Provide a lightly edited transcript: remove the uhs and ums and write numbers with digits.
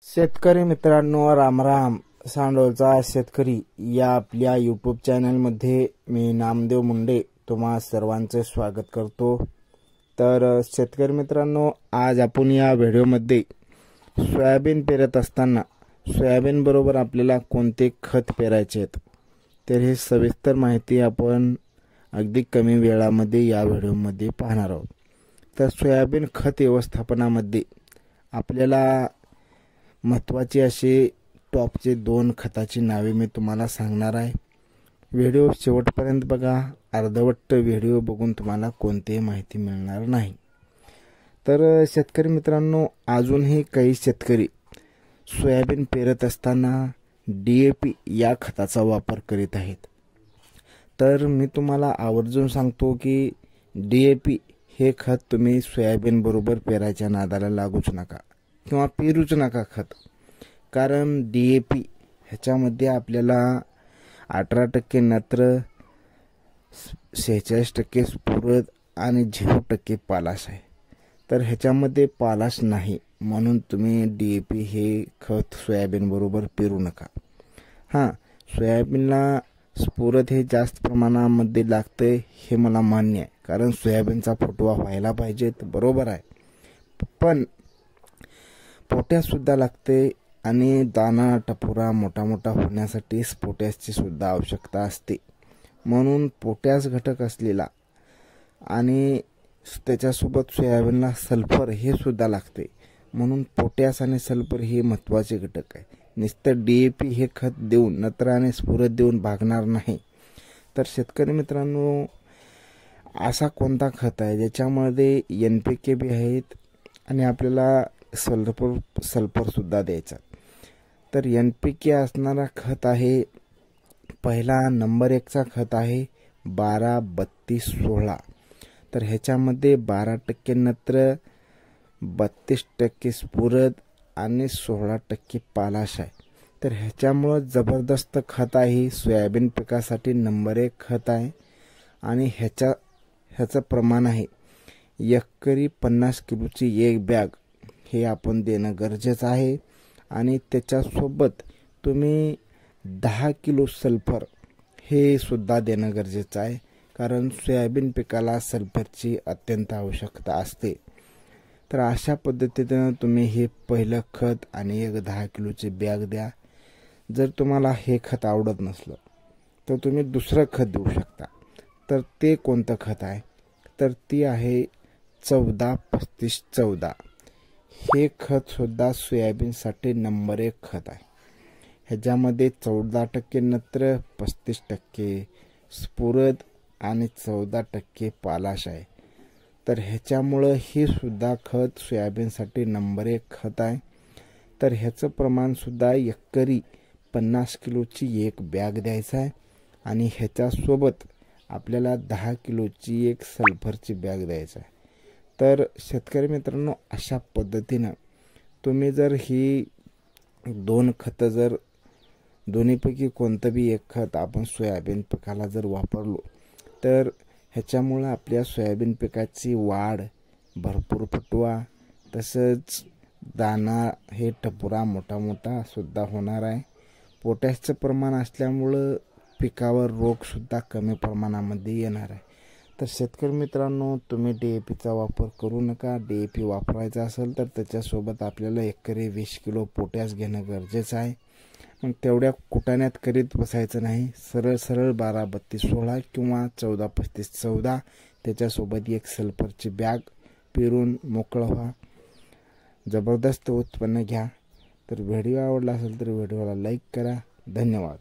शेतकरी मित्रांनो, रामराम. सांडोलचा शेतकरी या आपल्या यूट्यूब चॅनलमध्ये मी नामदेव मुंडे तुम्हा सर्वांचे स्वागत करतो. तर शेतकरी मित्रांनो, आज आपण या व्हिडिओमध्ये सोयाबीन पेरत असताना सोयाबीन बरोबर आपल्याला कोणते खत पेरायचे आहेत तर हे सविस्तर माहिती आपण अगदी कमी वेळामध्ये या व्हिडिओमध्ये पाहणार आहोत. तर सोयाबीन खत व्यवस्थापनामध्ये आपल्याला महत्त्वाची अशी टॉपचे 2 खताची नावे मी तुम्हाला सांगणार आहे. व्हिडिओ शेवटपर्यंत बघा. अर्धवट व्हिडिओ बघून तुम्हाला कोणतीही माहिती मिळणार नाही. तर शेतकरी मित्रांनो, अजूनही काही शेतकरी सोयाबीन पेरत असताना DAP या खताचा वापर करीत आहेत. तर मी तुम्हाला आवर्जून सांगतो की DAP हे खत तुम्ही सोयाबीन बरोबर पेरायच्या नादाला लागूच नका किंवा पेरूच नका खत. कारण DAP ह्याच्यामध्ये आपल्याला 18% नत्र, 46% स्फुरद आणि 0% पालाश आहे. तर ह्याच्यामध्ये पालाश नाही, म्हणून तुम्ही DAP हे खत सोयाबीन बरोबर पेरू नका. हां, सोयाबीनला स्फुरद हे जास्त प्रमाणामध्ये लागते हे मला मान्य आहे, कारण सोयाबीनचा फुटवा व्हायला पाहिजे, बरोबर आहे. पण पोटॅशसुद्धा लागते आणि दाना टपोरा मोठा मोठा होण्यासाठी पोटॅशची सुद्धा आवश्यकता असते. म्हणून पोटॅश घटक असलेला आणि त्याच्यासोबत सोयाबीनला सल्फर हे सुद्धा लागते. म्हणून पोटॅश आणि सल्फर हे महत्त्वाचे घटक आहे. नुसतं DAP हे खत देऊन, नत्र आणि स्फुरद देऊन भागणार नाही. तर शेतकरी मित्रांनो, असा कोणता खत आहे ज्याच्यामध्ये NPK बी आहेत आणि आपल्याला सल्फर सुद्धा द्यायचा. तर NPK असणारा खत आहे, पहिला नंबर 1चा खत आहे 12-32-16. तर ह्याच्यामध्ये 12% नत्र, 32% स्फुरद आणि 16% पालाश आहे. तर ह्याच्यामुळं जबरदस्त खत आहे. सोयाबीन पिकासाठी नंबर 1 खत आहे आणि ह्याचं प्रमाण आहे एकरी 50 किलोची 1 बॅग हे आपण देणं गरजेचं आहे. आणि त्याच्यासोबत तुम्ही 10 किलो सल्फर हे सुद्धा देणं गरजेचं आहे, कारण सोयाबीन पिकाला सल्फरची अत्यंत आवश्यकता असते. तर अशा पद्धतीनं तुम्ही हे पहिलं खत आणि एक 10 किलोची बॅग द्या. जर तुम्हाला हे खत आवडत नसलं तर तुम्ही दुसरं खत देऊ शकता. तर ते कोणतं खत आहे तर ती आहे 14-35-14. हे खत सुद्धा सोयाबीनसाठी नंबर 1 खत आहे. ह्याच्यामध्ये 14% नत्र, 35% स्फुरद आणि 14% पालाश आहे. तर ह्याच्यामुळं हे सुद्धा खत सोयाबीनसाठी नंबर 1 खत आहे. तर ह्याचं प्रमाणसुद्धा एकरी 50 किलोची 1 बॅग द्यायचं आहे आणि ह्याच्यासोबत आपल्याला 10 किलोची 1 सल्फरची बॅग द्यायचं आहे. तर शेतकरी मित्रांनो, अशा पद्धतीनं तुम्ही जर ही 2 खतं जर दोन्हीपैकी कोणतं बी 1 खत आपण सोयाबीन पिकाला जर वापरलो तर ह्याच्यामुळं आपल्या सोयाबीन पिकाची वाढ, भरपूर फुटवा, तसंच दाना हे टपोरा मोठा मोठा सुद्धा होणार आहे. पोटॅशचं प्रमाण असल्यामुळं पिकावर रोगसुद्धा कमी प्रमाणामध्ये येणार आहे. तर शेतकरी मित्रांनो, तुम्ही DAPचा वापर करू नका. DAP वापरायचा असेल तर त्याच्यासोबत आपल्याला एकरी 20 किलो पोटॅश घेणं गरजेचं आहे. मग तेवढ्या कुटाण्यात करीत बसायचं नाही. सरळ 12-32-16 किंवा 14-35-14 त्याच्यासोबत 1 सल्फरची बॅग पेरून मोकळं व्हा. जबरदस्त उत्पन्न घ्या. तर व्हिडिओ आवडला असेल तर व्हिडिओला लाईक करा. धन्यवाद.